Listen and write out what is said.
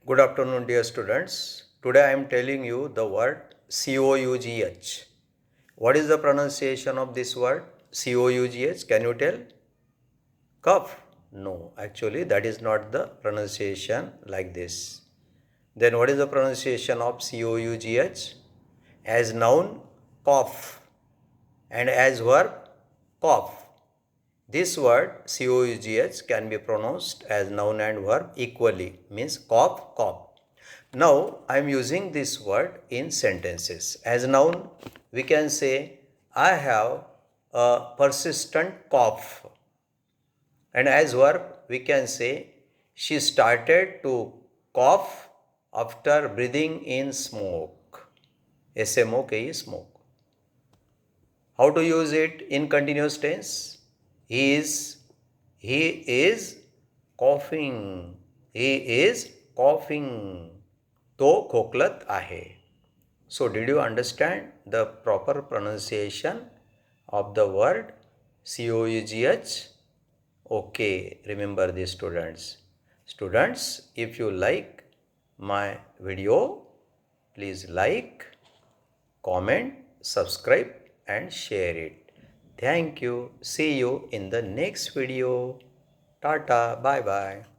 Good afternoon, dear students. Today I am telling you the word COUGH. What is the pronunciation of this word COUGH? Can you tell? Cough? No, actually that is not the pronunciation like this. Then what is the pronunciation of COUGH? As noun, cough, and as verb, cough. This word COUGH can be pronounced as noun and verb equally, means cough, cough. Now I am using this word in sentences. As noun, we can say I have a persistent cough. And as verb, we can say she started to cough after breathing in smoke. SMOKE, smoke. How to use it in continuous tense? He is coughing. He is coughing. तो खोकलत आहे. So did you understand the proper pronunciation of the word COUGH? Okay, remember this, students. Students, if you like my video, please like, comment, subscribe and share it. Thank you. See you in the next video. Tata. Bye bye.